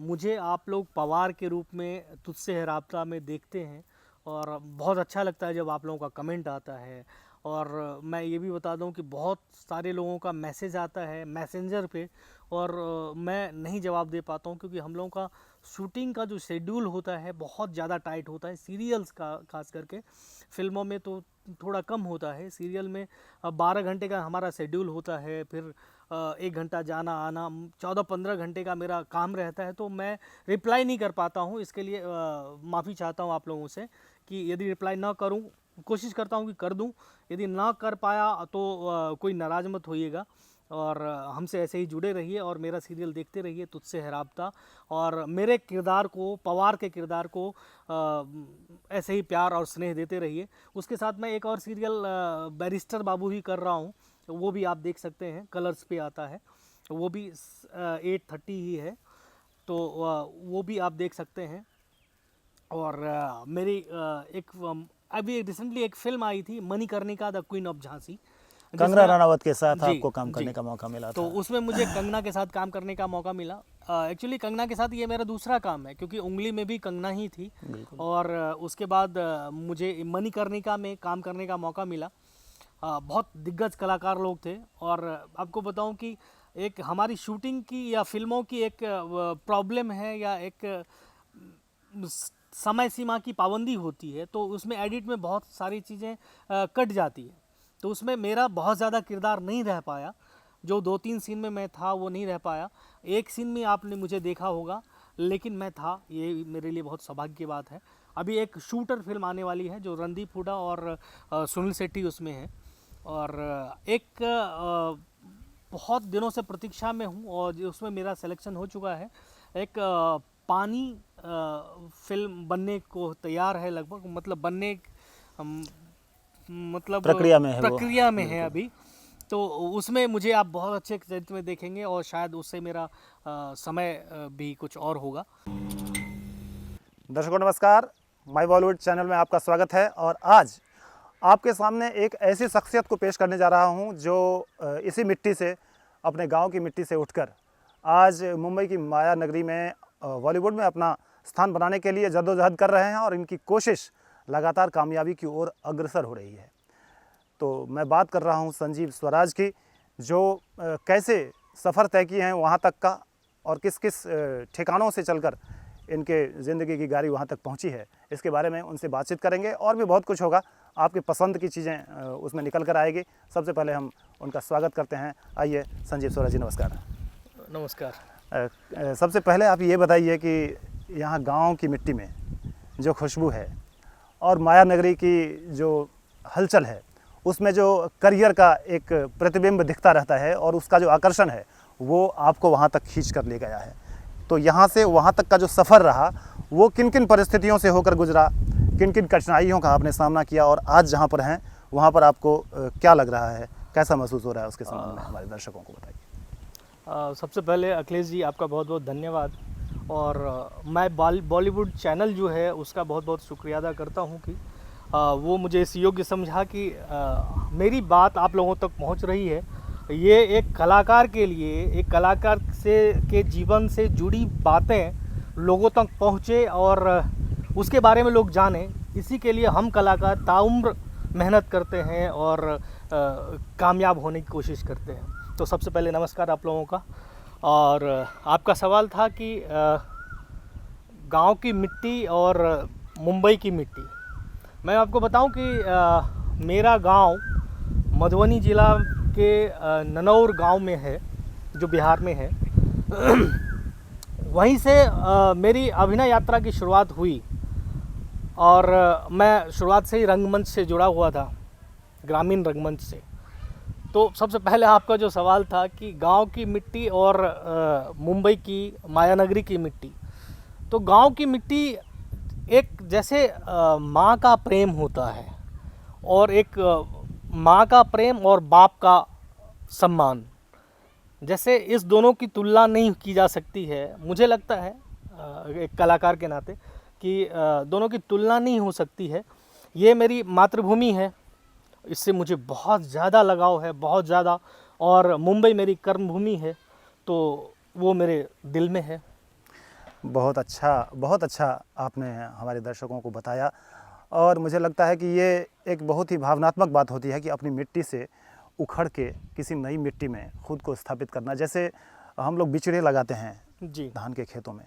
मुझे आप लोग पवार के रूप में तुझसे है राब्ता में देखते हैं और बहुत अच्छा लगता है जब आप लोगों का कमेंट आता है। और मैं ये भी बता दूं कि बहुत सारे लोगों का मैसेज आता है मैसेंजर पे और मैं नहीं जवाब दे पाता हूं क्योंकि हम लोगों का शूटिंग का जो शेड्यूल होता है बहुत ज़्यादा टाइट होता है। सीरियल्स का खास करके, फिल्मों में तो थोड़ा कम होता है। सीरियल में 12 घंटे का हमारा शेड्यूल होता है, फिर 1 घंटा जाना आना, 14-15 घंटे का मेरा काम रहता है, तो मैं रिप्लाई नहीं कर पाता हूँ। इसके लिए माफ़ी चाहता हूँ आप लोगों से कि यदि रिप्लाई ना करूँ, कोशिश करता हूँ कि कर दूँ। यदि ना कर पाया तो कोई नाराज़ मत होइएगा और हमसे ऐसे ही जुड़े रहिए और मेरा सीरियल देखते रहिए तुझसे है राब्ता। और मेरे किरदार को, पवार के किरदार को ऐसे ही प्यार और स्नेह देते रहिए। उसके साथ मैं एक और सीरियल बैरिस्टर बाबू ही कर रहा हूँ, वो भी आप देख सकते हैं, कलर्स पे आता है। वो भी 8:30 ही है, तो वो भी आप देख सकते हैं। और मेरी अभी रिसेंटली एक फिल्म आई थी Manikarnika the queen of Jhansi, Kangana जिसमें रनावत के साथ जी आपको काम जी करने का मौका मिला तो था। उसमें मुझे कंगना के साथ काम करने का मौका मिला। एक्चुअली कंगना के साथ ये मेरा दूसरा काम है क्योंकि उंगली में भी कंगना ही थी। बिल्कुल। और उसके बाद मुझे मणिकर्णिका में काम करने का मौका मिला। बहुत दिग्गज कलाकार लोग थे। और आपको बताऊं कि एक हमारी शूटिंग की या फिल्मों की एक प्रॉब्लम है या एक समय सीमा की पाबंदी होती है, तो उसमें एडिट में बहुत सारी चीज़ें कट जाती है। तो उसमें मेरा बहुत ज़्यादा किरदार नहीं रह पाया। जो 2-3 सीन में मैं था वो नहीं रह पाया। एक सीन में आपने मुझे देखा होगा, लेकिन मैं था, ये मेरे लिए बहुत सौभाग्य की बात है। अभी एक शूटर फिल्म आने वाली है जो रणदीप हुडा और सुनील शेट्टी उसमें है। और एक बहुत दिनों से प्रतीक्षा में हूँ और उसमें मेरा सिलेक्शन हो चुका है। एक पानी फिल्म बनने को तैयार है लगभग, मतलब बनने अम, मतलब प्रक्रिया में है वो। प्रक्रिया में है बिल्कुल। अभी। तो उसमें मुझे आप बहुत अच्छे चरित्र में देखेंगे और शायद उससे मेरा समय भी कुछ और होगा। दर्शकों नमस्कार, माय बॉलीवुड चैनल में आपका स्वागत है। और आज आपके सामने एक ऐसी शख्सियत को पेश करने जा रहा हूं जो इसी मिट्टी से, अपने गांव की मिट्टी से उठकर आज मुंबई की माया नगरी में बॉलीवुड में अपना स्थान बनाने के लिए जद्दोजहद कर रहे हैं और इनकी कोशिश लगातार कामयाबी की ओर अग्रसर हो रही है। तो मैं बात कर रहा हूं संजीव स्वराज की, जो कैसे सफ़र तय किए हैं वहां तक का और किस किस ठिकानों से चलकर इनके ज़िंदगी की गाड़ी वहाँ तक पहुँची है, इसके बारे में उनसे बातचीत करेंगे। और भी बहुत कुछ होगा, आपकी पसंद की चीज़ें उसमें निकल कर आएगी। सबसे पहले हम उनका स्वागत करते हैं। आइए संजीव स्वराज जी, नमस्कार। नमस्कार। सबसे पहले आप ये बताइए कि यहाँ गांव की मिट्टी में जो खुशबू है और माया नगरी की जो हलचल है, उसमें जो करियर का एक प्रतिबिंब दिखता रहता है और उसका जो आकर्षण है वो आपको वहाँ तक खींच कर ले गया है। तो यहाँ से वहाँ तक का जो सफ़र रहा वो किन किन परिस्थितियों से होकर गुजरा, किन किन कठिनाइयों का आपने सामना किया, और आज जहाँ पर हैं वहाँ पर आपको क्या लग रहा है, कैसा महसूस हो रहा है, उसके संबंध में हमारे दर्शकों को बताइए। सबसे पहले अखिलेश जी आपका बहुत बहुत धन्यवाद। और मैं बॉलीवुड चैनल जो है उसका बहुत बहुत शुक्रिया अदा करता हूँ कि वो मुझे इस योग्य समझा कि मेरी बात आप लोगों तक पहुँच रही है। ये एक कलाकार के लिए, एक कलाकार से के जीवन से जुड़ी बातें लोगों तक पहुँचे और उसके बारे में लोग जानें, इसी के लिए हम कलाकार ताउम्र मेहनत करते हैं और कामयाब होने की कोशिश करते हैं। तो सबसे पहले नमस्कार आप लोगों का। और आपका सवाल था कि गांव की मिट्टी और मुंबई की मिट्टी। मैं आपको बताऊं कि मेरा गांव मधुबनी ज़िला के ननौर गांव में है, जो बिहार में है। वहीं से मेरी अभिनय यात्रा की शुरुआत हुई और मैं शुरुआत से ही रंगमंच से जुड़ा हुआ था, ग्रामीण रंगमंच से। तो सबसे पहले आपका जो सवाल था कि गांव की मिट्टी और मुंबई की मायानगरी की मिट्टी, तो गांव की मिट्टी एक जैसे माँ का प्रेम होता है और एक माँ का प्रेम और बाप का सम्मान, जैसे इस दोनों की तुलना नहीं की जा सकती है। मुझे लगता है एक कलाकार के नाते कि दोनों की तुलना नहीं हो सकती है। ये मेरी मातृभूमि है, इससे मुझे बहुत ज़्यादा लगाव है, बहुत ज़्यादा। और मुंबई मेरी कर्मभूमि है, तो वो मेरे दिल में है। बहुत अच्छा आपने हमारे दर्शकों को बताया। और मुझे लगता है कि ये एक बहुत ही भावनात्मक बात होती है कि अपनी मिट्टी से उखड़ के किसी नई मिट्टी में खुद को स्थापित करना। जैसे हम लोग बिचड़े लगाते हैं जी धान के खेतों में,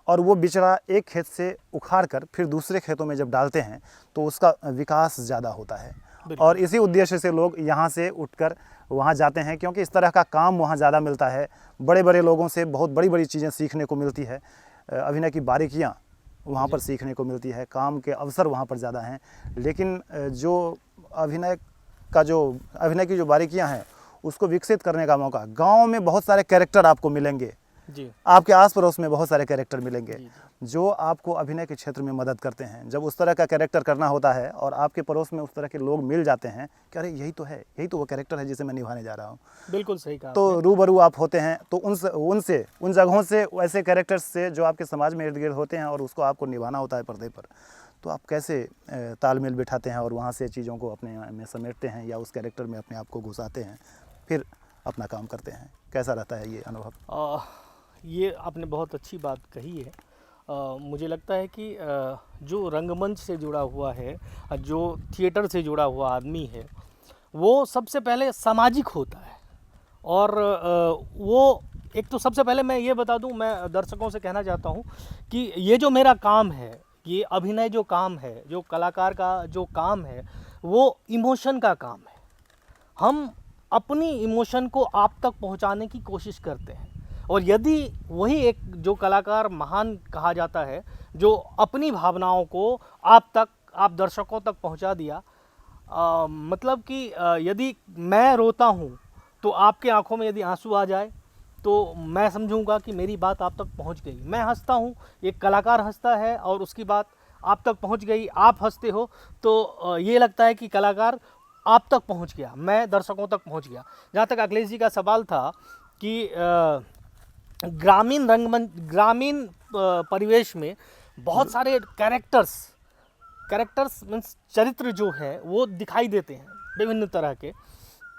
और वो बिचड़ा एक खेत से उखाड़ कर फिर दूसरे खेतों में जब डालते हैं तो उसका विकास ज़्यादा होता है। बिल्कुल। और इसी उद्देश्य से लोग यहाँ से उठकर वहाँ जाते हैं, क्योंकि इस तरह का काम वहाँ ज़्यादा मिलता है। बड़े बड़े लोगों से बहुत बड़ी बड़ी चीज़ें सीखने को मिलती है, अभिनय की बारीकियाँ वहाँ पर सीखने को मिलती है, काम के अवसर वहाँ पर ज़्यादा हैं। लेकिन जो अभिनय अभिनय की जो बारीकियाँ हैं उसको विकसित करने का मौका, गांव में बहुत सारे कैरेक्टर आपको मिलेंगे, जी आपके आस पड़ोस में बहुत सारे कैरेक्टर मिलेंगे जी जो आपको अभिनय के क्षेत्र में मदद करते हैं। जब उस तरह का कैरेक्टर करना होता है और आपके पड़ोस में उस तरह के लोग मिल जाते हैं कि अरे यही तो वो कैरेक्टर है जिसे मैं निभाने जा रहा हूँ, बिल्कुल सही कहा तो आपने। रूबरू आप होते हैं। तो उन जगहों से, ऐसे कैरेक्टर्स से जो आपके समाज में इर्द गिर्द होते हैं और उसको आपको निभाना होता है पर्दे पर, तो आप कैसे तालमेल बिठाते हैं और वहाँ से चीज़ों को अपने में समेटते हैं या उस कैरेक्टर में अपने आप को घुसाते हैं, फिर अपना काम करते हैं। कैसा रहता है ये अनुभव? ये आपने बहुत अच्छी बात कही है। मुझे लगता है कि जो रंगमंच से जुड़ा हुआ है, जो थिएटर से जुड़ा हुआ आदमी है, वो सबसे पहले सामाजिक होता है। और वो एक तो सबसे पहले मैं ये बता दूं, मैं दर्शकों से कहना चाहता हूं कि ये जो मेरा काम है, ये अभिनय जो काम है, जो कलाकार का जो काम है, वो इमोशन का काम है। हम अपनी इमोशन को आप तक पहुंचाने की कोशिश करते हैं। और यदि वही एक जो कलाकार महान कहा जाता है, जो अपनी भावनाओं को आप दर्शकों तक पहुंचा दिया, मतलब कि यदि मैं रोता हूं तो आपके आंखों में यदि आंसू आ जाए तो मैं समझूंगा कि मेरी बात आप तक पहुंच गई। मैं हंसता हूं, एक कलाकार हंसता है और उसकी बात आप तक पहुंच गई, आप हंसते हो तो ये लगता है कि कलाकार आप तक पहुंच गया, मैं दर्शकों तक पहुंच गया। जहाँ तक अखिलेश जी का सवाल था कि ग्रामीण परिवेश में बहुत सारे कैरेक्टर्स मीन्स चरित्र जो है वो दिखाई देते हैं विभिन्न तरह के,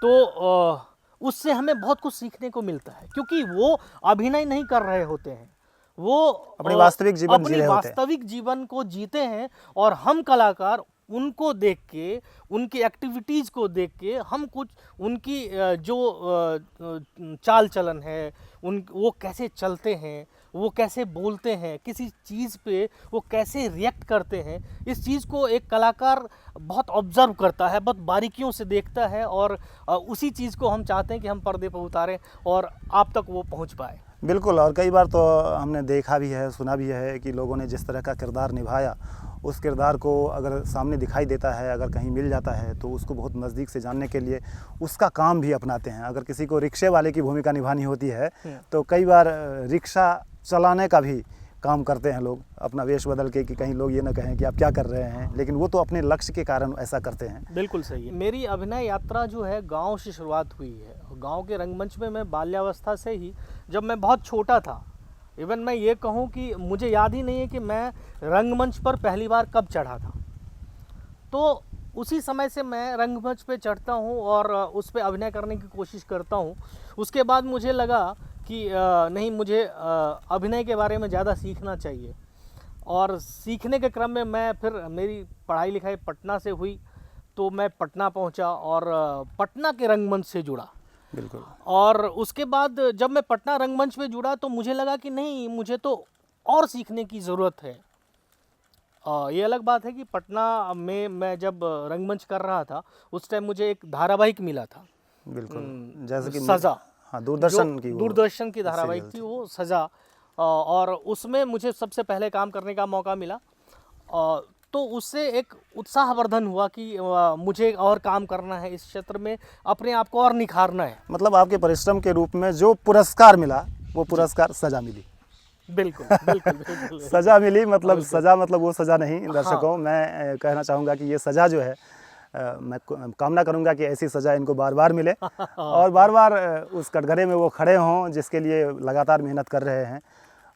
तो उससे हमें बहुत कुछ सीखने को मिलता है, क्योंकि वो अभिनय नहीं कर रहे होते हैं, वो अपने वास्तविक जीवन जी अपनी रहे होते हैं। वास्तविक जीवन को जीते हैं। और हम कलाकार उनको देख के, उनकी एक्टिविटीज़ को देख के हम कुछ उनकी जो चाल चलन है, वो कैसे चलते हैं, वो कैसे बोलते हैं, किसी चीज़ पे वो कैसे रिएक्ट करते हैं, इस चीज़ को एक कलाकार बहुत ऑब्जर्व करता है, बहुत बारीकियों से देखता है। और उसी चीज़ को हम चाहते हैं कि हम पर्दे पर उतारें और आप तक वो पहुंच पाए। बिल्कुल। और कई बार तो हमने देखा भी है, सुना भी है कि लोगों ने जिस तरह का किरदार निभाया, उस किरदार को अगर सामने दिखाई देता है, अगर कहीं मिल जाता है, तो उसको बहुत नज़दीक से जानने के लिए उसका काम भी अपनाते हैं। अगर किसी को रिक्शे वाले की भूमिका निभानी होती है तो कई बार रिक्शा चलाने का भी काम करते हैं लोग, अपना वेश बदल के, कि कहीं लोग ये ना कहें कि आप क्या कर रहे हैं, लेकिन वो तो अपने लक्ष्य के कारण ऐसा करते हैं। बिल्कुल सही है। मेरी अभिनय यात्रा जो है गांव से शुरुआत हुई है। गांव के रंगमंच में मैं बाल्यावस्था से ही, जब मैं बहुत छोटा था, इवन मैं ये कहूँ कि मुझे याद ही नहीं है कि मैं रंगमंच पर पहली बार कब चढ़ा था, तो उसी समय से मैं रंगमंच पे चढ़ता हूँ और उस पे अभिनय करने की कोशिश करता हूँ। उसके बाद मुझे लगा कि नहीं, मुझे अभिनय के बारे में ज़्यादा सीखना चाहिए। और सीखने के क्रम में मैं फिर, मेरी पढ़ाई लिखाई पटना से हुई, तो मैं पटना पहुंचा और पटना के रंगमंच से जुड़ा। बिल्कुल। और उसके बाद जब मैं पटना रंगमंच में जुड़ा तो मुझे लगा कि नहीं, मुझे तो और सीखने की ज़रूरत है। ये अलग बात है कि पटना में मैं जब रंगमंच कर रहा था, उस टाइम मुझे एक धारावाहिक मिला था, बिल्कुल। जैसे कि सज़ा, हाँ, दूरदर्शन की, दूरदर्शन की धारावाहिक थी वो सज़ा। और उसमें मुझे सबसे पहले काम करने का मौका मिला। तो उससे एक उत्साहवर्धन हुआ कि मुझे और काम करना है इस क्षेत्र में, अपने आप को और निखारना है। मतलब आपके परिश्रम के रूप में जो पुरस्कार मिला, वो पुरस्कार सजा मिली। बिल्कुल बिल्कुल बिल्कुल। सजा मिली, मतलब बिल्कुल। सजा मतलब वो सजा नहीं हाँ। दर्शकों, मैं कहना चाहूँगा कि ये सजा जो है, मैं कामना करूँगा कि ऐसी सज़ा इनको बार बार मिले और बार बार उस कटघरे में वो खड़े हों जिसके लिए लगातार मेहनत कर रहे हैं।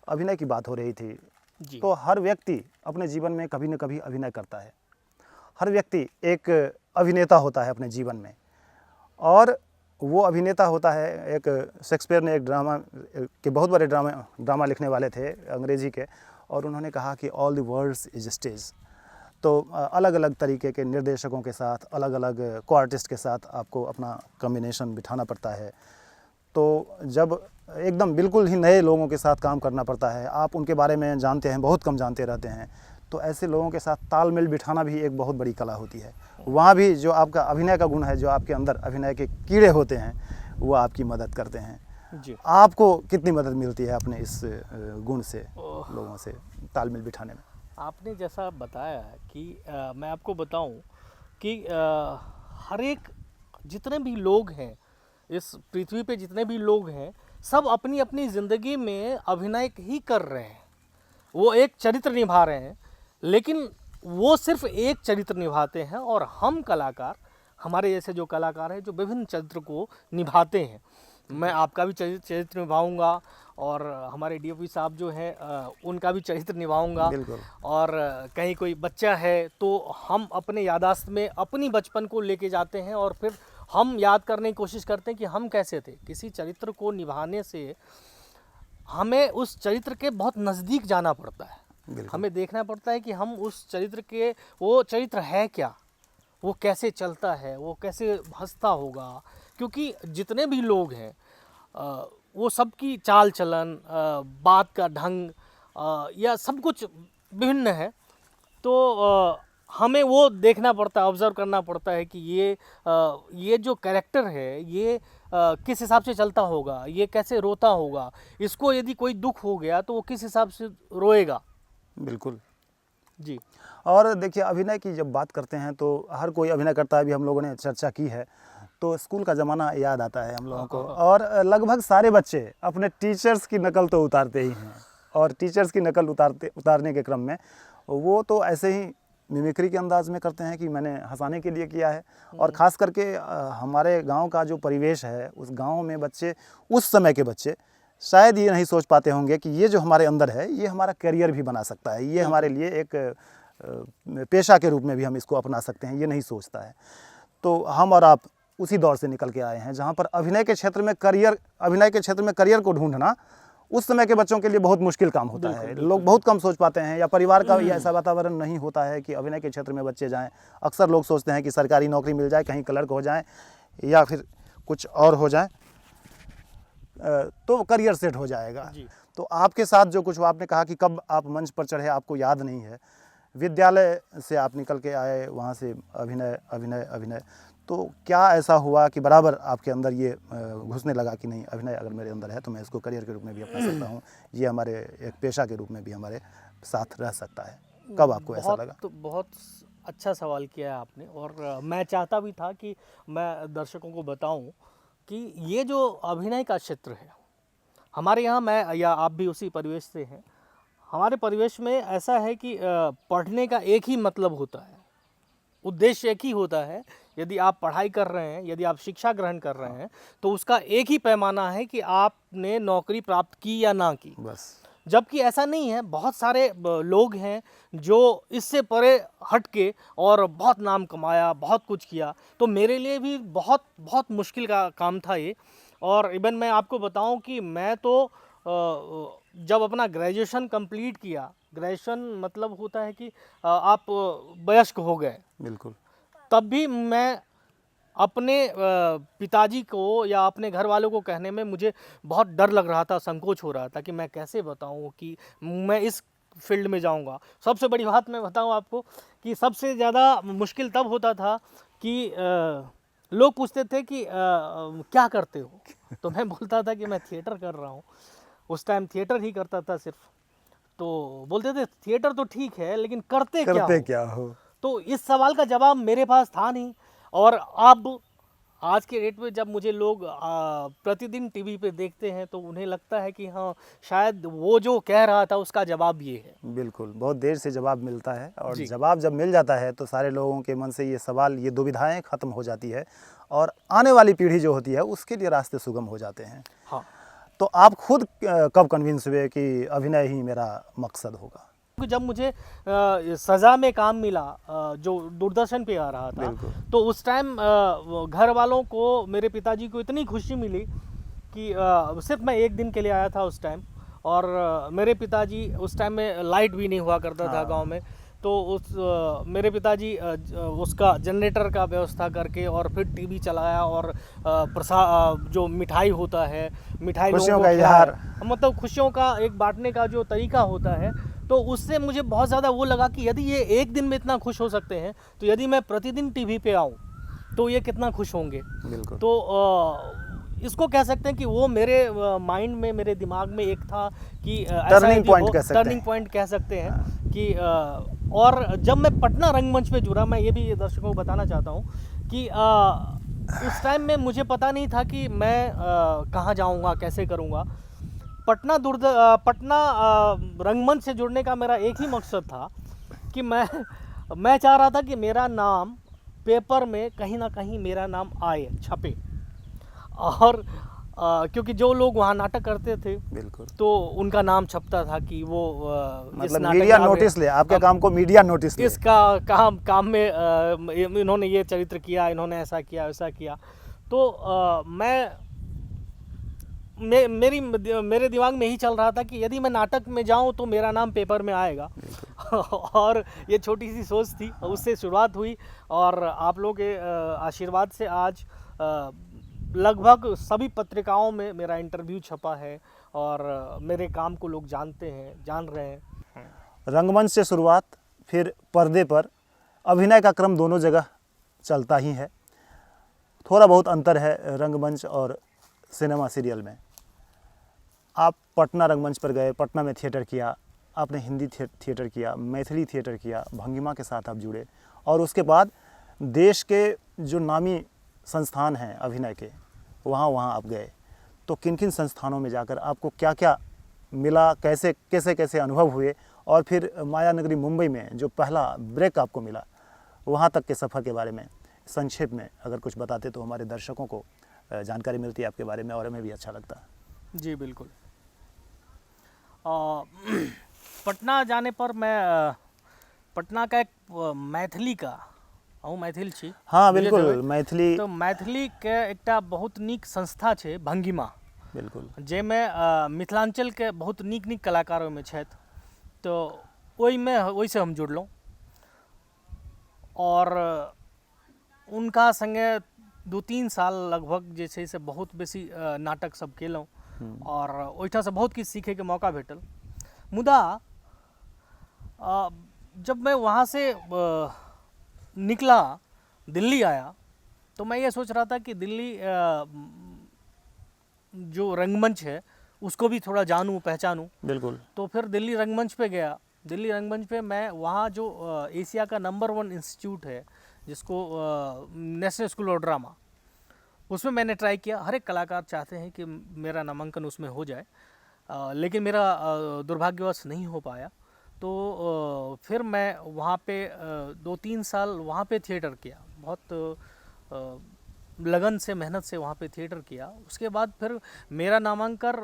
अभिनय की बात हो रही थी, जी तो हर व्यक्ति अपने जीवन में कभी न कभी अभिनय करता है। हर व्यक्ति एक अभिनेता होता है अपने जीवन में, और वो अभिनेता होता है, एक शेक्सपियर ने एक ड्रामा के बहुत बड़े ड्रामा लिखने वाले थे अंग्रेजी के, और उन्होंने कहा कि all the worlds is stage. तो अलग अलग तरीके के निर्देशकों के साथ, अलग अलग को आर्टिस्ट के साथ आपको अपना कॉम्बिनेशन बिठाना पड़ता है। तो जब एकदम बिल्कुल ही नए लोगों के साथ काम करना पड़ता है, आप उनके बारे में जानते हैं, बहुत कम जानते रहते हैं, तो ऐसे लोगों के साथ तालमेल बिठाना भी एक बहुत बड़ी कला होती है। वहाँ भी जो आपका अभिनय का गुण है, जो आपके अंदर अभिनय के कीड़े होते हैं, वो आपकी मदद करते हैं। जी। आपको कितनी मदद मिलती है अपने इस गुण से, लोगों से तालमेल बिठाने में? आपने जैसा बताया कि मैं आपको बताऊं कि हर एक जितने भी लोग हैं इस पृथ्वी पे, जितने भी लोग हैं, सब अपनी अपनी ज़िंदगी में अभिनय ही कर रहे हैं। वो एक चरित्र निभा रहे हैं, लेकिन वो सिर्फ एक चरित्र निभाते हैं, और हम कलाकार, हमारे जैसे जो कलाकार हैं, जो विभिन्न चरित्र को निभाते हैं। मैं आपका भी चरित्र निभाऊंगा, और हमारे डीओपी साहब जो हैं उनका भी चरित्र निभाऊंगा। बिल्कुल। और कहीं कोई बच्चा है तो हम अपने यादाश्त में अपनी बचपन को लेके जाते हैं, और फिर हम याद करने की कोशिश करते हैं कि हम कैसे थे। किसी चरित्र को निभाने से हमें उस चरित्र के बहुत नज़दीक जाना पड़ता है। हमें देखना पड़ता है कि हम उस चरित्र के, वो चरित्र है क्या, वो कैसे चलता है, वो कैसे हंसता होगा, क्योंकि जितने भी लोग हैं वो सबकी चाल चलन, बात का ढंग या सब कुछ विभिन्न है। तो हमें वो देखना पड़ता है, ऑब्ज़र्व करना पड़ता है कि ये जो कैरेक्टर है, ये किस हिसाब से चलता होगा, ये कैसे रोता होगा, इसको यदि कोई दुख हो गया तो वो किस हिसाब से रोएगा। बिल्कुल जी। और देखिए, अभिनय की जब बात करते हैं तो हर कोई अभिनय करता है, अभी हम लोगों ने चर्चा की है, तो स्कूल का ज़माना याद आता है हम लोगों को। और लगभग सारे बच्चे अपने टीचर्स की नकल तो उतारते ही हैं, और टीचर्स की नकल उतारने के क्रम में वो तो ऐसे ही मिमिक्री के अंदाज में करते हैं कि मैंने हंसाने के लिए किया है। और ख़ास करके हमारे गांव का जो परिवेश है, उस गांव में बच्चे, उस समय के बच्चे शायद ये नहीं सोच पाते होंगे कि ये जो हमारे अंदर है, ये हमारा करियर भी बना सकता है, ये हमारे लिए एक पेशा के रूप में भी हम इसको अपना सकते हैं, ये नहीं सोचता है। तो हम और आप उसी दौर से निकल के आए हैं जहाँ पर अभिनय के क्षेत्र में करियर को ढूंढना उस समय के बच्चों के लिए बहुत मुश्किल काम होता है। लोग बहुत कम सोच पाते हैं, या परिवार का भी ऐसा वातावरण नहीं होता है कि अभिनय के क्षेत्र में बच्चे जाएं। अक्सर लोग सोचते हैं कि सरकारी नौकरी मिल जाए, कहीं क्लर्क हो जाएं, या फिर कुछ और हो जाए, तो करियर सेट हो जाएगा। तो आपके साथ जो कुछ आपने कहा कि कब आप मंच पर चढ़े आपको याद नहीं है, विद्यालय से आप निकल के आए, वहाँ से अभिनय अभिनय अभिनय, तो क्या ऐसा हुआ कि बराबर आपके अंदर ये घुसने लगा कि नहीं, अभिनय अगर मेरे अंदर है तो मैं इसको करियर के रूप में भी अपना सकता हूँ, ये हमारे एक पेशा के रूप में भी हमारे साथ रह सकता है? कब आपको ऐसा लगा? तो बहुत अच्छा सवाल किया है आपने, और मैं चाहता भी था कि मैं दर्शकों को बताऊं कि ये जो अभिनय का क्षेत्र है हमारे यहाँ, मैं या आप भी उसी परिवेश से हैं, हमारे परिवेश में ऐसा है कि पढ़ने का एक ही मतलब होता है, उद्देश्य एक ही होता है। यदि आप पढ़ाई कर रहे हैं, यदि आप शिक्षा ग्रहण कर रहे हैं, तो उसका एक ही पैमाना है कि आपने नौकरी प्राप्त की या ना की, बस। जबकि ऐसा नहीं है, बहुत सारे लोग हैं जो इससे परे हट के और बहुत नाम कमाया, बहुत कुछ किया। तो मेरे लिए भी बहुत बहुत मुश्किल का काम था ये। और इवन मैं आपको बताऊं कि मैं तो जब अपना ग्रेजुएशन कंप्लीट किया, ग्रेजुएशन मतलब होता है कि आप वयस्क हो गए, बिल्कुल, तब भी मैं अपने पिताजी को या अपने घर वालों को कहने में मुझे बहुत डर लग रहा था, संकोच हो रहा था कि मैं कैसे बताऊं कि मैं इस फील्ड में जाऊंगा। सबसे बड़ी बात मैं बताऊं आपको कि सबसे ज़्यादा मुश्किल तब होता था कि लोग पूछते थे कि क्या करते हो, तो मैं बोलता था कि मैं थिएटर कर रहा हूँ। उस टाइम थिएटर ही करता था सिर्फ। तो बोलते थे थिएटर तो ठीक है, लेकिन करते क्या हो? तो इस सवाल का जवाब मेरे पास था नहीं। और अब आज के डेट में जब मुझे लोग प्रतिदिन टीवी पे देखते हैं तो उन्हें लगता है कि हाँ, शायद वो जो कह रहा था उसका जवाब ये है। बिल्कुल, बहुत देर से जवाब मिलता है, और जवाब जब मिल जाता है तो सारे लोगों के मन से ये सवाल, ये दुविधाएं खत्म हो जाती है, और आने वाली पीढ़ी जो होती है उसके लिए रास्ते सुगम हो जाते हैं। हाँ। तो आप खुद कब कन्विंस हुए कि अभिनय ही मेरा मकसद होगा? कि जब मुझे सज़ा में काम मिला, जो दूरदर्शन पे आ रहा था, बिल्कुल। तो उस टाइम घर वालों को, मेरे पिताजी को इतनी खुशी मिली कि सिर्फ मैं एक दिन के लिए आया था उस टाइम, और मेरे पिताजी उस टाइम में लाइट भी नहीं हुआ करता था हाँ। गांव में, तो मेरे पिताजी उसका जनरेटर का व्यवस्था करके और फिर टीवी चलाया, और जो मिठाई होता है, मिठाई लोगों खुशियों को का खिलाया। इजहार। मतलब खुशियों का एक बांटने का जो तरीका होता है, तो उससे मुझे बहुत ज़्यादा वो लगा कि यदि ये एक दिन में इतना खुश हो सकते हैं, तो यदि मैं प्रतिदिन टीवी पे आऊँ तो ये कितना खुश होंगे। बिल्कुल। तो इसको कह सकते हैं कि वो मेरे माइंड में, मेरे दिमाग में एक था कि ऐसा टर्निंग यदि पॉइंट हो, कह सकते टर्निंग हैं। पॉइंट कह सकते हैं कि और जब मैं पटना रंगमंच पे जुड़ा, मैं ये भी दर्शकों को बताना चाहता हूँ कि उस टाइम में मुझे पता नहीं था कि मैं कहाँ जाऊँगा, कैसे करूँगा। पटना रंगमंच से जुड़ने का मेरा एक ही मकसद था कि मैं चाह रहा था कि मेरा नाम पेपर में कहीं ना कहीं मेरा नाम आए, छपे। और क्योंकि जो लोग वहाँ नाटक करते थे, बिल्कुल। तो उनका नाम छपता था कि वो इस मतलब नाटक मीडिया में नोटिस ले, आपके अब काम को मीडिया नोटिस ले। इसका काम में इन्होंने ये चरित्र किया, इन्होंने ऐसा किया, वैसा किया। तो मेरे दिमाग में यही चल रहा था कि यदि मैं नाटक में जाऊं तो मेरा नाम पेपर में आएगा। और ये छोटी सी सोच थी, उससे शुरुआत हुई, और आप लोगों के आशीर्वाद से आज लगभग सभी पत्रिकाओं में मेरा इंटरव्यू छपा है, और मेरे काम को लोग जानते हैं, जान रहे हैं। रंगमंच से शुरुआत, फिर पर्दे पर अभिनय का क्रम दोनों जगह चलता ही है। थोड़ा बहुत अंतर है रंगमंच और सिनेमा सीरियल में। आप पटना रंगमंच पर गए, पटना में थिएटर किया, आपने हिंदी थिएटर किया, मैथिली थिएटर किया, भंगिमा के साथ आप जुड़े, और उसके बाद देश के जो नामी संस्थान हैं अभिनय के, वहाँ आप गए। तो किन किन संस्थानों में जाकर आपको क्या क्या मिला, कैसे कैसे कैसे अनुभव हुए, और फिर माया नगरी मुंबई में जो पहला ब्रेक आपको मिला, वहाँ तक के सफ़र के बारे में संक्षेप में अगर कुछ बताते तो हमारे दर्शकों को जानकारी मिलती है आपके बारे में, और हमें भी अच्छा लगता। जी बिल्कुल। पटना जाने पर मैं पटना का एक मैथिली का मैथिल छी। हाँ बिल्कुल, मैथिली। तो मैथिली के एकटा बहुत नीक संस्था छै भंगिमा, बिल्कुल, जाहिमे मिथिलांचल के बहुत नीक नीक कलाकार ओहिमे छथि। तो ओहिसँ हम जुड़लहुँ, और उनका संगे 2-3 साल लगभग जे छै से बहुत बेसी नाटक सब केलहुँ, और ओहिठामसँ बहुत किछु सीखैके मौका भेटल। मुदा जब मैं वहाँ से निकला, दिल्ली आया, तो मैं ये सोच रहा था कि दिल्ली जो रंगमंच है उसको भी थोड़ा जानूँ, पहचानूँ। बिल्कुल। तो फिर दिल्ली रंगमंच पे गया। दिल्ली रंगमंच पे मैं वहाँ जो एशिया का नंबर 1 इंस्टीट्यूट है, जिसको नेशनल स्कूल ऑफ ड्रामा, उसमें मैंने ट्राई किया। हर एक कलाकार चाहते हैं कि मेरा नामांकन उसमें हो जाए, लेकिन मेरा दुर्भाग्यवश नहीं हो पाया। तो फिर मैं वहाँ पे 2-3 साल वहाँ पे थिएटर किया, बहुत लगन से, मेहनत से वहाँ पे थिएटर किया। उसके बाद फिर मेरा नामांकन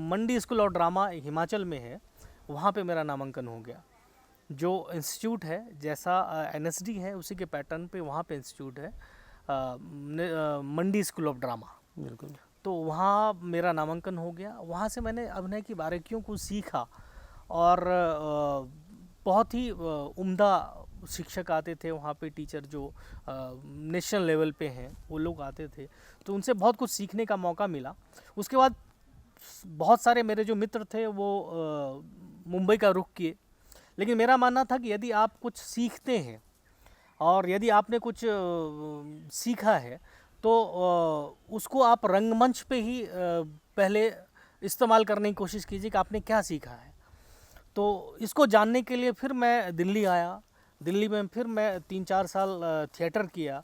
मंडी स्कूल ऑफ ड्रामा हिमाचल में है, वहाँ पे मेरा नामांकन हो गया। जो इंस्टीट्यूट है, जैसा एनएसडी है उसी के पैटर्न पे वहाँ पे इंस्टीट्यूट है, मंडी स्कूल ऑफ ड्रामा। बिल्कुल। तो वहाँ मेरा नामांकन हो गया। वहाँ से मैंने अभिनय की बारीकियों को सीखा, और बहुत ही उम्दा शिक्षक आते थे वहाँ पे, टीचर जो नेशनल लेवल पे हैं वो लोग आते थे, तो उनसे बहुत कुछ सीखने का मौका मिला। उसके बाद बहुत सारे मेरे जो मित्र थे वो मुंबई का रुख किए, लेकिन मेरा मानना था कि यदि आप कुछ सीखते हैं और यदि आपने कुछ सीखा है, तो उसको आप रंगमंच पे ही पहले इस्तेमाल करने की कोशिश कीजिए कि आपने क्या सीखा है। तो इसको जानने के लिए फिर मैं दिल्ली आया। दिल्ली में फिर मैं 3-4 साल थिएटर किया,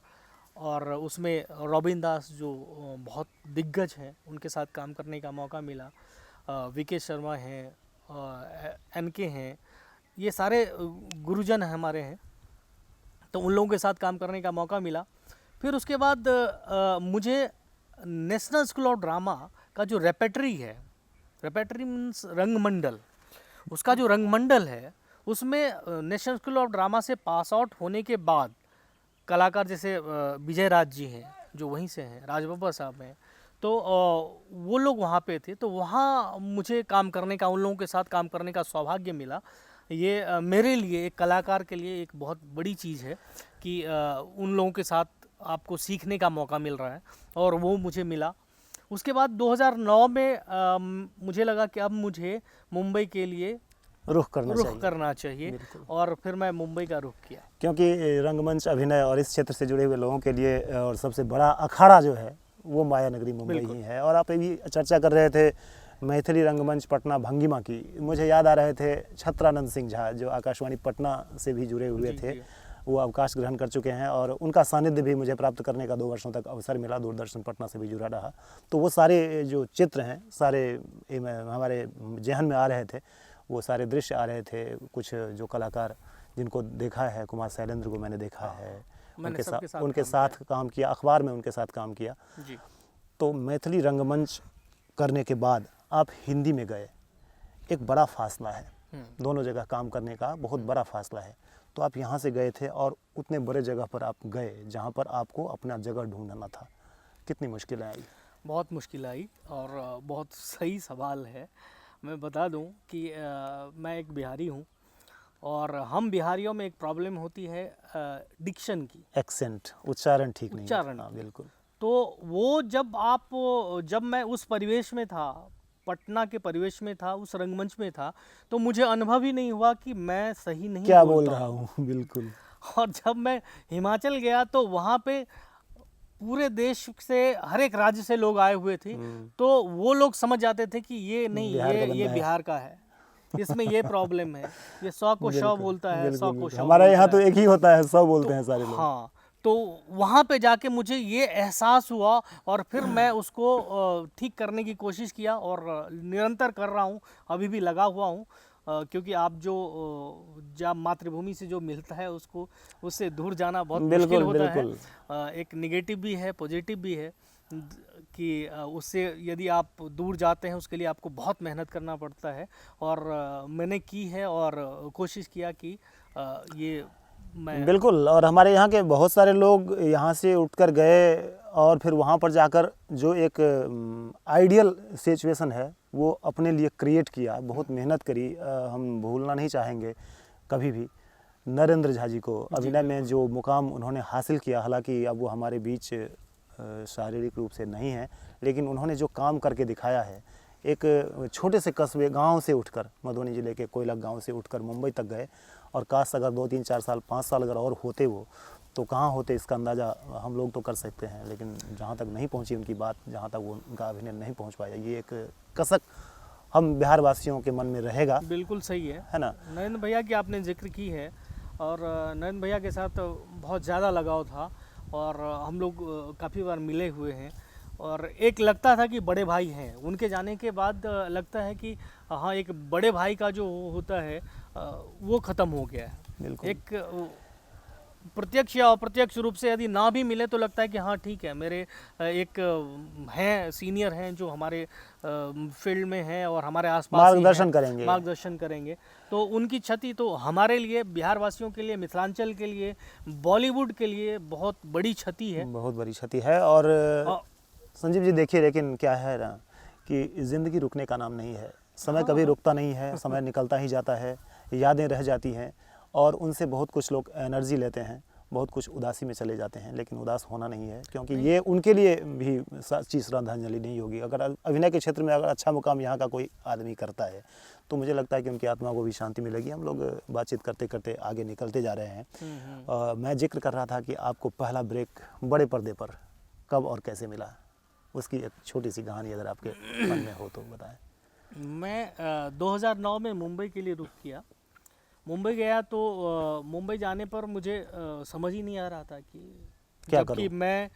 और उसमें रॉबिन दास जो बहुत दिग्गज हैं उनके साथ काम करने का मौका मिला। वीके शर्मा हैं, एनके हैं, ये सारे गुरुजन हमारे हैं, तो उन लोगों के साथ काम करने का मौका मिला। फिर उसके बाद मुझे नेशनल स्कूल ऑफ ड्रामा का जो रेपेटरी है, रेपेटरी मीन्स रंगमंडल, उसका जो रंगमंडल है उसमें नेशनल स्कूल ऑफ ड्रामा से पास आउट होने के बाद कलाकार जैसे विजय राज जी हैं जो वहीं से हैं, राज बब्बर साहब हैं, तो वो लोग वहाँ पे थे, तो वहाँ मुझे काम करने का, उन लोगों के साथ काम करने का सौभाग्य मिला। ये मेरे लिए, एक कलाकार के लिए एक बहुत बड़ी चीज़ है कि उन लोगों के साथ आपको सीखने का मौका मिल रहा है, और वो मुझे मिला। उसके बाद 2009 में मुझे लगा कि अब मुझे मुंबई के लिए रुख करना चाहिए बिल्कुल। और फिर मैं मुंबई का रुख किया। क्योंकि रंगमंच, अभिनय और इस क्षेत्र से जुड़े हुए लोगों के लिए और सबसे बड़ा अखाड़ा जो है वो माया नगरी मुंबई ही है। और आप अभी चर्चा कर रहे थे मैथिली रंगमंच पटना भंगिमा की, मुझे याद आ रहे थे छत्रानंद सिंह झा जो आकाशवाणी पटना से भी जुड़े हुए थे। वो अवकाश ग्रहण कर चुके हैं और उनका सानिध्य भी मुझे प्राप्त करने का 2 वर्षों तक अवसर मिला, दूरदर्शन पटना से भी जुड़ा रहा। तो वो सारे जो चित्र हैं सारे हमारे जहन में आ रहे थे, वो सारे दृश्य आ रहे थे। कुछ जो कलाकार जिनको देखा है, कुमार शैलेंद्र को मैंने देखा है, उनके साथ काम किया, अखबार में उनके साथ काम किया जी। तो मैथिली रंगमंच करने के बाद आप हिंदी में गए, एक बड़ा फासला है, दोनों जगह काम करने का बहुत बड़ा फासला है। तो आप यहाँ से गए थे और उतने बड़े जगह पर आप गए जहाँ पर आपको अपना जगह ढूंढना था, कितनी मुश्किलें आई? बहुत मुश्किल आई, और बहुत सही सवाल है। मैं बता दूं कि मैं एक बिहारी हूं, और हम बिहारियों में एक प्रॉब्लम होती है डिक्शन की, एक्सेंट, उच्चारण ठीक नहीं उच्चारण है। बिल्कुल। तो वो जब मैं उस परिवेश में था, पटना के परिवेश में था, उस रंगमंच में था, तो मुझे अनुभव ही नहीं हुआ कि मैं सही नहीं क्या बोल बोलता रहा हूँ। बिल्कुल। और जब मैं हिमाचल गया तो वहाँ पे पूरे देश से, हर एक राज्य से लोग आए हुए थे, तो वो लोग समझ जाते थे कि ये नहीं, ये बिहार का है, इसमें ये प्रॉब्लम है, ये 100 को 100 बोलता है, 100 को 100 हमारे यहाँ तो एक ही होता है, 100 बोलते हैं सारे लोग। हाँ, तो वहाँ पे जाके मुझे ये एहसास हुआ, और फिर मैं उसको ठीक करने की कोशिश किया, और निरंतर कर रहा हूँ, अभी भी लगा हुआ हूँ। क्योंकि आप जब मातृभूमि से जो मिलता है उससे दूर जाना बहुत मुश्किल होता है। एक निगेटिव भी है, पॉजिटिव भी है कि उससे यदि आप दूर जाते हैं उसके लिए आपको बहुत मेहनत करना पड़ता है, और मैंने की है और कोशिश किया कि ये मैं बिल्कुल। और हमारे यहाँ के बहुत सारे लोग यहाँ से उठकर गए और फिर वहाँ पर जाकर जो एक आइडियल सिचुएशन है वो अपने लिए क्रिएट किया, बहुत मेहनत करी। हम भूलना नहीं चाहेंगे कभी भी नरेंद्र झा जी को, अभिनय में जो मुकाम उन्होंने हासिल किया। हालांकि अब वो हमारे बीच शारीरिक रूप से नहीं है, लेकिन उन्होंने जो काम करके दिखाया है, एक छोटे से कस्बे गांव से उठकर, मधुबनी ज़िले के कोयलक गांव से उठकर मुंबई तक गए। और काश अगर 2, 3, 4 साल, 5 साल अगर और होते वो, तो कहाँ होते इसका अंदाज़ा हम लोग तो कर सकते हैं, लेकिन जहाँ तक नहीं पहुँची उनकी बात, जहाँ तक वो उनका अभिनय नहीं पहुँच पाया, ये एक कसक हम बिहार वासियों के मन में रहेगा। बिल्कुल सही है ना? नरेंद्र भैया की आपने जिक्र की है, और नरेंद्र भैया के साथ बहुत ज़्यादा लगाव था, और हम लोग काफ़ी बार मिले हुए हैं, और एक लगता था कि बड़े भाई हैं। उनके जाने के बाद लगता है कि हाँ, एक बड़े भाई का जो होता है वो ख़त्म हो गया है। बिल्कुल। एक प्रत्यक्ष या अप्रत्यक्ष रूप से यदि ना भी मिले तो लगता है कि हाँ ठीक है, मेरे एक हैं, सीनियर हैं जो हमारे फील्ड में हैं और हमारे आसपास मार्गदर्शन करेंगे। तो उनकी क्षति तो हमारे लिए, बिहार वासियों के लिए, मिथिलांचल के लिए, बॉलीवुड के लिए बहुत बड़ी क्षति है, बहुत बड़ी क्षति है। और संजीव जी देखिए, लेकिन क्या है ना कि ज़िंदगी रुकने का नाम नहीं है, समय कभी रुकता नहीं है, समय निकलता ही जाता है, यादें रह जाती हैं, और उनसे बहुत कुछ लोग एनर्जी लेते हैं, बहुत कुछ उदासी में चले जाते हैं, लेकिन उदास होना नहीं है, क्योंकि ये उनके लिए भी सच्ची श्रद्धांजलि नहीं होगी। अगर अभिनय के क्षेत्र में अगर अच्छा मुकाम यहाँ का कोई आदमी करता है तो मुझे लगता है कि उनकी आत्मा को भी शांति मिलेगी। हम लोग बातचीत करते करते आगे निकलते जा रहे हैं। मैं जिक्र कर रहा था कि आपको पहला ब्रेक बड़े पर्दे पर कब और कैसे मिला, उसकी एक छोटी सी कहानी अगर आपके मन में हो तो बताएं। मैं 2009 में मुंबई के लिए रुख किया। मुंबई गया तो मुंबई जाने पर मुझे समझ ही नहीं आ रहा था कि क्या करूं। जबकि मैं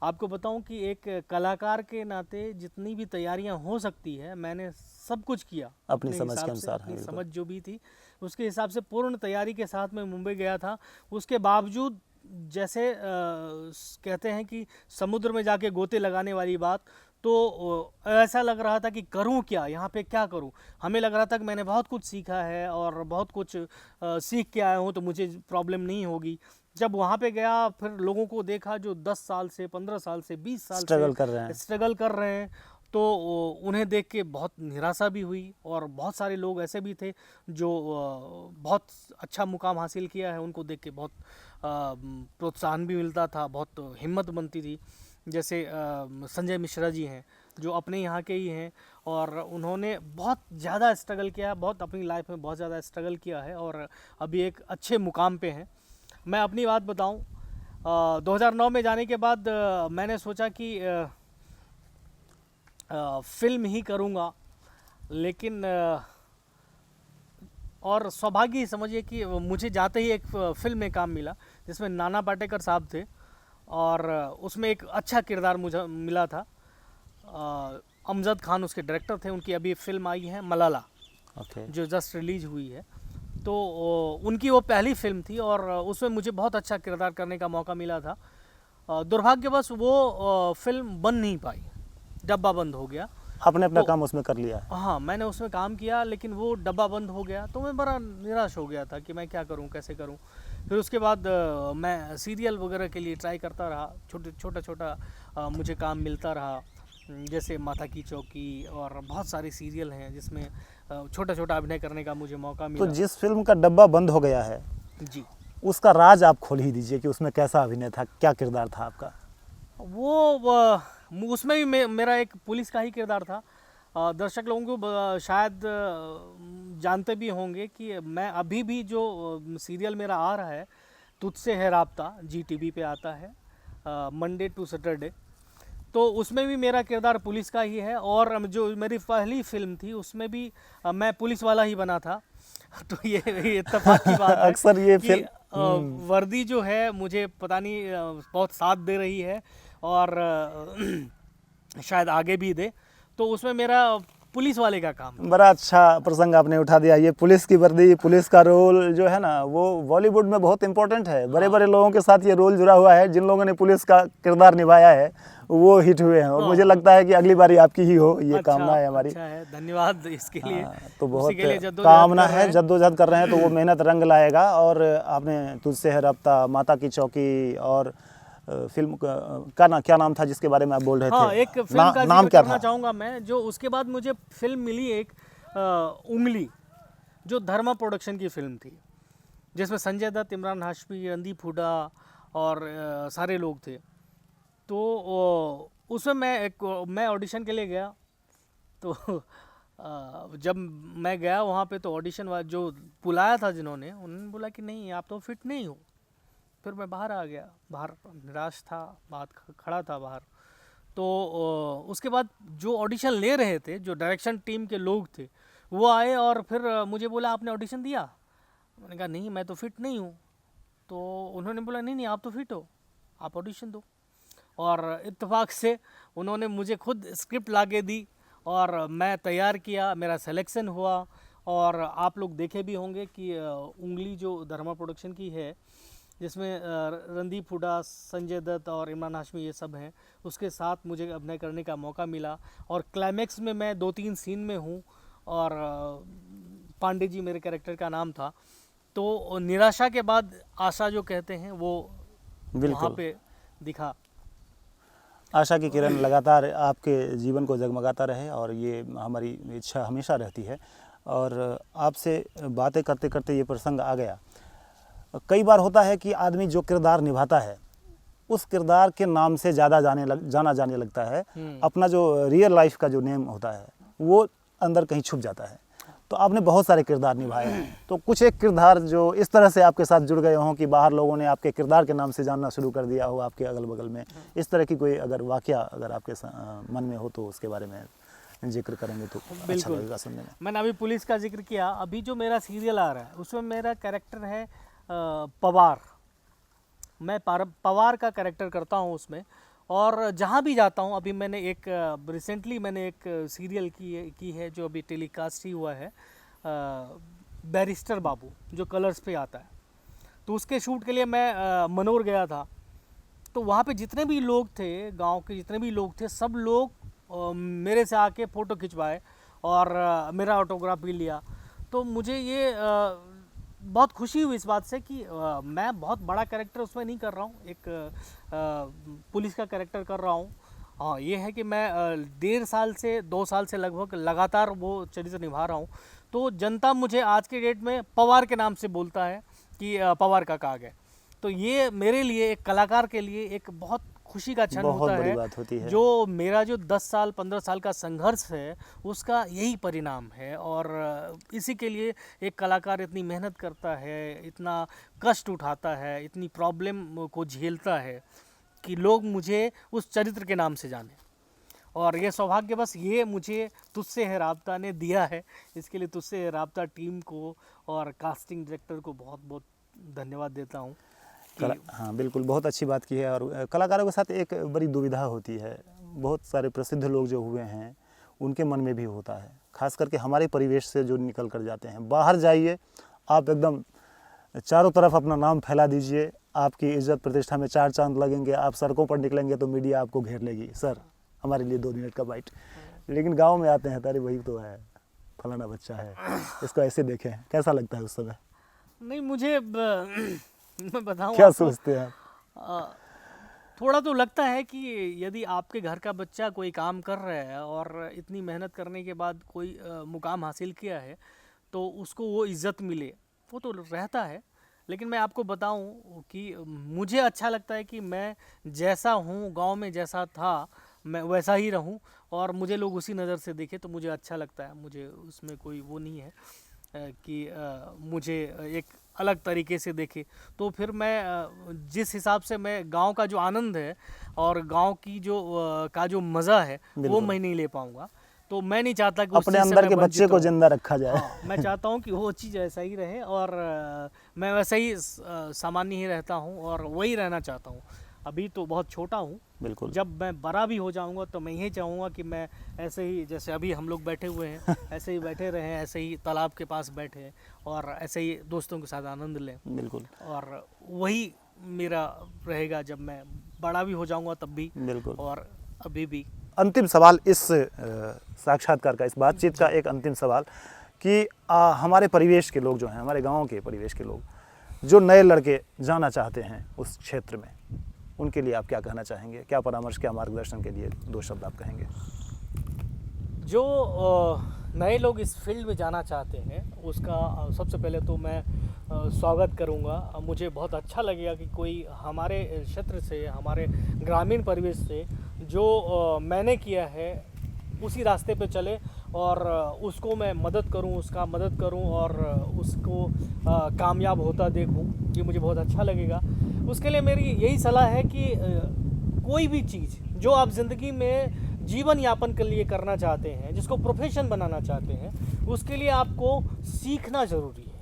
आपको बताऊं कि एक कलाकार के नाते जितनी भी तैयारियां हो सकती है मैंने सब कुछ किया अपनी समझ के अनुसार, अपनी समझ जो भी थी उसके हिसाब से पूर्ण तैयारी के साथ मैं मुंबई गया था। उसके बावजूद जैसे कहते हैं कि समुद्र में जाके गोते लगाने वाली बात, तो ऐसा लग रहा था कि करूं क्या, यहाँ पे क्या करूं। हमें लग रहा था कि मैंने बहुत कुछ सीखा है और बहुत कुछ सीख के आया हूँ, तो मुझे प्रॉब्लम नहीं होगी। जब वहाँ पे गया, फिर लोगों को देखा जो 10 साल से, 15 साल से, 20 साल स्ट्रगल कर रहे से हैं। स्ट्रगल कर रहे हैं, तो उन्हें देख के बहुत निराशा भी हुई। और बहुत सारे लोग ऐसे भी थे जो बहुत अच्छा मुकाम हासिल किया है, उनको देख के बहुत प्रोत्साहन भी मिलता था, बहुत हिम्मत बनती थी। जैसे संजय मिश्रा जी हैं, जो अपने यहाँ के ही हैं, और उन्होंने बहुत ज़्यादा स्ट्रगल किया है, बहुत अपनी लाइफ में बहुत ज़्यादा स्ट्रगल किया है, और अभी एक अच्छे मुकाम पे हैं। मैं अपनी बात बताऊं, 2009 में जाने के बाद मैंने सोचा कि फिल्म ही करूँगा, लेकिन और सौभाग्य ही समझिए कि मुझे जाते ही एक फिल्म में काम मिला जिसमें नाना पाटेकर साहब थे, और उसमें एक अच्छा किरदार मुझे मिला था। अमजद खान उसके डायरेक्टर थे। उनकी अभी फिल्म आई है मलाला, ओके। जो जस्ट रिलीज हुई है। तो उनकी वो पहली फिल्म थी, और उसमें मुझे बहुत अच्छा किरदार करने का मौका मिला था। दुर्भाग्यवश वो फिल्म बन नहीं पाई, डब्बा बंद हो गया। आपने अपना तो काम उसमें कर लिया है। हाँ, मैंने उसमें काम किया, लेकिन वो डब्बा बंद हो गया, तो मैं बड़ा निराश हो गया था कि मैं क्या करूं, कैसे करूं। फिर उसके बाद मैं सीरियल वगैरह के लिए ट्राई करता रहा, छोटा छोटा मुझे काम मिलता रहा। जैसे माथा की चौकी और बहुत सारे सीरियल हैं जिसमें छोटा छोटा अभिनय करने का मुझे मौका तो मिला। जिस फिल्म का डब्बा बंद हो गया है, जी। उसका राज आप खोल ही दीजिए कि उसमें कैसा अभिनय था, क्या किरदार था आपका। उसमें भी मेरा एक पुलिस का ही किरदार था। दर्शक लोगों को शायद जानते भी होंगे कि मैं अभी भी जो सीरियल मेरा आ रहा है, तुझसे है राब्ता, जी टीवी पे आता है मंडे टू सैटरडे, तो उसमें भी मेरा किरदार पुलिस का ही है। और जो मेरी पहली फिल्म थी उसमें भी मैं पुलिस वाला ही बना था। तो ये इत्तेफाक की बात है अक्सर ये कि वर्दी जो है मुझे पता नहीं बहुत साथ दे रही है, और शायद आगे भी दे। तो उसमें मेरा पुलिस वाले का काम था। बड़ा अच्छा प्रसंग आपने उठा दिया। ये पुलिस की वर्दी, पुलिस का रोल जो है ना, वो बॉलीवुड में बहुत इंपॉर्टेंट है। बड़े बड़े लोगों के साथ ये रोल जुड़ा हुआ है। जिन लोगों ने पुलिस का किरदार निभाया है वो हिट हुए हैं, और मुझे लगता है कि अगली बारी आपकी ही हो, ये कामना है हमारी। अच्छा है, धन्यवाद इसके लिए। तो बहुत उसी के लिए कामना है, जद्दोजहद कर रहे हैं, तो वो मेहनत रंग लाएगा। और आपने तुझसे है राब्ता, माता की चौकी, और फिल्म का ना क्या नाम था जिसके बारे में आप बोल रहे हाँ, थे? एक फिल्म का नाम जिक्र क्या करना था? चाहूँगा मैं, जो उसके बाद मुझे फिल्म मिली एक उंगली, जो धर्मा प्रोडक्शन की फिल्म थी, जिसमें संजय दत्त, इमरान हाशमी, रणदीप हुड्डा और सारे लोग थे। तो उसमें मैं ऑडिशन के लिए गया। तो जब मैं गया वहाँ पे, तो ऑडिशन जो बुलाया था जिन्होंने, उन्होंने बोला कि नहीं, आप तो फिट नहीं हो। फिर मैं बाहर आ गया, बाहर निराश था, खड़ा था बाहर। तो उसके बाद जो ऑडिशन ले रहे थे, जो डायरेक्शन टीम के लोग थे, वो आए और फिर मुझे बोला आपने ऑडिशन दिया? मैंने कहा नहीं, मैं तो फिट नहीं हूँ। तो उन्होंने बोला नहीं नहीं, आप तो फिट हो, आप ऑडिशन दो। और इत्तेफाक से उन्होंने मुझे खुद स्क्रिप्ट ला के दी, और मैं तैयार किया, मेरा सिलेक्शन हुआ। और आप लोग देखे भी होंगे कि उंगली जो धर्मा प्रोडक्शन की है, जिसमें रणदीप हुड्डा, संजय दत्त और इमरान हाशमी ये सब हैं, उसके साथ मुझे अभिनय करने का मौका मिला। और क्लाइमैक्स में मैं 2-3 सीन में हूँ, और पांडे जी मेरे कैरेक्टर का नाम था। तो निराशा के बाद आशा जो कहते हैं, वो वहाँ पे दिखा। आशा की किरण लगातार आपके जीवन को जगमगाता रहे, और ये हमारी इच्छा हमेशा रहती है। और आपसे बातें करते करते ये प्रसंग आ गया। कई बार होता है कि आदमी जो किरदार निभाता है, उस किरदार के नाम से ज़्यादा जाना जाने लगता है। अपना जो रियल लाइफ का जो नेम होता है वो अंदर कहीं छुप जाता है। तो आपने बहुत सारे किरदार निभाए हैं, तो कुछ एक किरदार जो इस तरह से आपके साथ जुड़ गए हों कि बाहर लोगों ने आपके किरदार के नाम से जानना शुरू कर दिया हो, आपके अगल बगल में, इस तरह की कोई अगर वाकया अगर आपके मन में हो तो उसके बारे में जिक्र करेंगे तो अच्छा लगेगा सुनने में। मैंने अभी पुलिस का जिक्र किया। अभी जो मेरा सीरियल आ रहा है उसमें मेरा कैरेक्टर है पवार। मैं पवार का कैरेक्टर करता हूँ उसमें। और जहाँ भी जाता हूँ, अभी मैंने रिसेंटली मैंने एक सीरियल की है जो अभी टेलीकास्ट ही हुआ है, बैरिस्टर बाबू, जो कलर्स पे आता है। तो उसके शूट के लिए मैं मनोर गया था। तो वहाँ पे जितने भी लोग थे, गांव के जितने भी लोग थे, सब लोग मेरे से आके फ़ोटो खिंचवाए और मेरा ऑटोग्राफ भी लिया। तो मुझे ये बहुत खुशी हुई इस बात से कि मैं बहुत बड़ा कैरेक्टर उसमें नहीं कर रहा हूँ, एक पुलिस का कैरेक्टर कर रहा हूँ। हाँ, ये है कि मैं 1.5 साल से 2 साल से लगभग लगातार वो चरित्र निभा रहा हूँ। तो जनता मुझे आज के डेट में पवार के नाम से बोलता है कि पवार का काग है। तो ये मेरे लिए, एक कलाकार के लिए एक बहुत खुशी का क्षण बहुत होता बड़ी है। बात होती है। जो मेरा जो 10 साल 15 साल का संघर्ष है उसका यही परिणाम है। और इसी के लिए एक कलाकार इतनी मेहनत करता है, इतना कष्ट उठाता है, इतनी प्रॉब्लम को झेलता है कि लोग मुझे उस चरित्र के नाम से जाने। और ये सौभाग्य बस ये मुझे तुझसे है राब्ता ने दिया है। इसके लिए तुझसे है राब्ता टीम को और कास्टिंग डायरेक्टर को बहुत बहुत धन्यवाद देता हूँ। हाँ बिल्कुल, बहुत अच्छी बात की है। और कलाकारों के साथ एक बड़ी दुविधा होती है, बहुत सारे प्रसिद्ध लोग जो हुए हैं उनके मन में भी होता है, खास करके हमारे परिवेश से जो निकल कर जाते हैं। बाहर जाइए, आप एकदम चारों तरफ अपना नाम फैला दीजिए, आपकी इज्जत प्रतिष्ठा में 4 चांद लगेंगे। आप सड़कों पर निकलेंगे तो मीडिया आपको घेर लेगी, सर हमारे लिए 2 मिनट का बाइट। लेकिन गांव में आते हैं, अरे वही तो है, फलाना बच्चा है, इसको ऐसे देखें, कैसा लगता है उस समय? नहीं, मुझे मैं बताऊँ क्या आपको, सोचते हैं आप? थोड़ा तो लगता है कि यदि आपके घर का बच्चा कोई काम कर रहा है और इतनी मेहनत करने के बाद कोई मुकाम हासिल किया है तो उसको वो इज़्ज़त मिले, वो तो रहता है। लेकिन मैं आपको बताऊं कि मुझे अच्छा लगता है कि मैं जैसा हूं, गांव में जैसा था मैं वैसा ही रहूं और मुझे लोग उसी नज़र से देखें, तो मुझे अच्छा लगता है। मुझे उसमें कोई वो नहीं है कि मुझे एक अलग तरीके से देखे। तो फिर मैं जिस हिसाब से मैं गांव का जो आनंद है और गांव की जो का जो मज़ा है वो बिल्कुल। मैं नहीं ले पाऊंगा। तो मैं नहीं चाहता कि उस अपने चीज़ से अंदर मैं के वंचित बच्चे को रहूं। जिंदा रखा जाए। हाँ, मैं चाहता हूँ कि वो चीज़ ऐसा ही रहे और मैं वैसा ही सामान्य ही रहता हूँ और वही रहना चाहता हूँ। अभी तो बहुत छोटा हूँ, बिल्कुल। जब मैं बड़ा भी हो जाऊंगा तो मैं यही चाहूँगा कि मैं ऐसे ही, जैसे अभी हम लोग बैठे हुए हैं ऐसे ही बैठे रहें, ऐसे ही तालाब के पास बैठे और ऐसे ही दोस्तों के साथ आनंद लें। बिल्कुल। और वही मेरा रहेगा जब मैं बड़ा भी हो जाऊंगा तब भी, बिल्कुल। और अभी भी। अंतिम सवाल इस साक्षात्कार का, इस बातचीत का एक अंतिम सवाल कि हमारे परिवेश के लोग जो हैं, हमारे गांव के परिवेश के लोग जो नए लड़के जाना चाहते हैं उस क्षेत्र में, उनके लिए आप क्या कहना चाहेंगे? क्या परामर्श, क्या मार्गदर्शन के लिए 2 शब्द आप कहेंगे? जो नए लोग इस फील्ड में जाना चाहते हैं उसका सबसे पहले तो मैं स्वागत करूंगा। मुझे बहुत अच्छा लगेगा कि कोई हमारे क्षेत्र से, हमारे ग्रामीण परिवेश से जो मैंने किया है उसी रास्ते पे चले और उसको मैं मदद करूं, उसका मदद करूं और उसको कामयाब होता देखूं। ये मुझे बहुत अच्छा लगेगा। उसके लिए मेरी यही सलाह है कि कोई भी चीज़ जो आप ज़िंदगी में जीवन यापन के लिए करना चाहते हैं, जिसको प्रोफेशन बनाना चाहते हैं, उसके लिए आपको सीखना ज़रूरी है।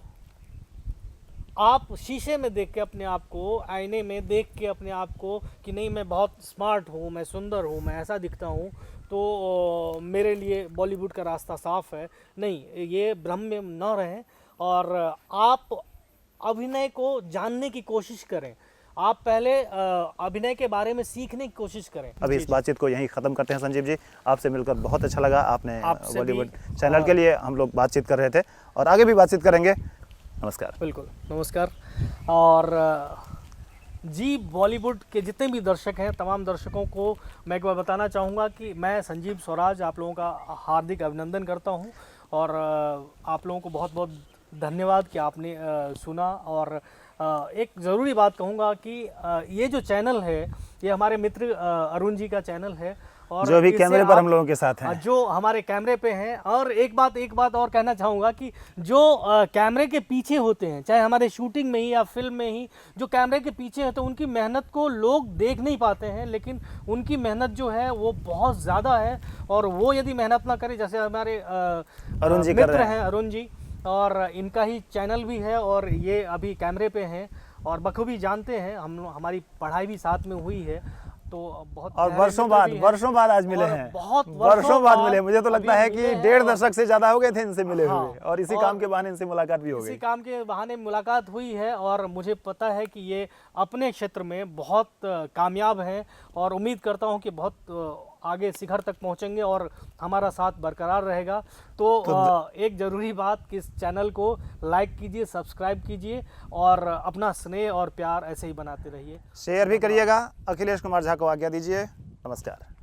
आप शीशे में देख के अपने आप को, आईने में देख के अपने आप को कि नहीं मैं बहुत स्मार्ट हूँ, मैं सुंदर हूँ, मैं ऐसा दिखता हूँ तो मेरे लिए बॉलीवुड का रास्ता साफ है, नहीं, ये भ्रम में न रहें और आप अभिनय को जानने की कोशिश करें। आप पहले अभिनय के बारे में सीखने की कोशिश करें। अभी इस बातचीत को यहीं ख़त्म करते हैं। संजीव जी, आपसे मिलकर बहुत अच्छा लगा। आपने आपसे भी, बॉलीवुड चैनल के लिए हम लोग बातचीत कर रहे थे और आगे भी बातचीत करेंगे। नमस्कार। बिल्कुल, नमस्कार। और जी, बॉलीवुड के जितने भी दर्शक हैं, तमाम दर्शकों को मैं एक बार बताना चाहूँगा कि मैं संजीव स्वराज आप लोगों का हार्दिक अभिनंदन करता हूँ और आप लोगों को बहुत बहुत धन्यवाद कि आपने सुना। और एक ज़रूरी बात कहूँगा कि ये जो चैनल है ये हमारे मित्र अरुण जी का चैनल है और जो अभी इससे कैमरे पर हम लोगों के साथ हैं, जो हमारे कैमरे पे हैं। और एक बात और कहना चाहूँगा कि जो कैमरे के पीछे होते हैं, चाहे हमारे शूटिंग में ही या फिल्म में ही, जो कैमरे के पीछे होते हैं उनकी मेहनत को लोग देख नहीं पाते हैं, लेकिन उनकी मेहनत जो है वो बहुत ज़्यादा है। और वो यदि मेहनत ना करें, जैसे हमारे अरुण जी कर मित्र रहे हैं अरुण जी, और इनका ही चैनल भी है और ये अभी कैमरे पे हैं और बखूबी जानते हैं, हमारी पढ़ाई भी साथ में हुई है। तो बहुत और गहरे वर्षों मित्र बाद भी हैं। वर्षों बाद आज मिले और हैं, बहुत वर्षों बाद मिले। मुझे तो लगता अभी है कि मिले हैं 1.5 और दशक से ज़्यादा हो गए थे इनसे मिले हाँ, हुए, और इसी और काम के बहाने इनसे मुलाकात भी हो इसी गई। काम के बहाने मुलाकात हुई है और मुझे पता है कि ये अपने क्षेत्र में बहुत कामयाब हैं और उम्मीद करता हूँ कि बहुत आगे शिखर तक पहुंचेंगे और हमारा साथ बरकरार रहेगा। तो एक ज़रूरी बात कि इस चैनल को लाइक कीजिए, सब्सक्राइब कीजिए और अपना स्नेह और प्यार ऐसे ही बनाते रहिए। शेयर भी करिएगा। अखिलेश कुमार झा को आज्ञा दीजिए। नमस्कार।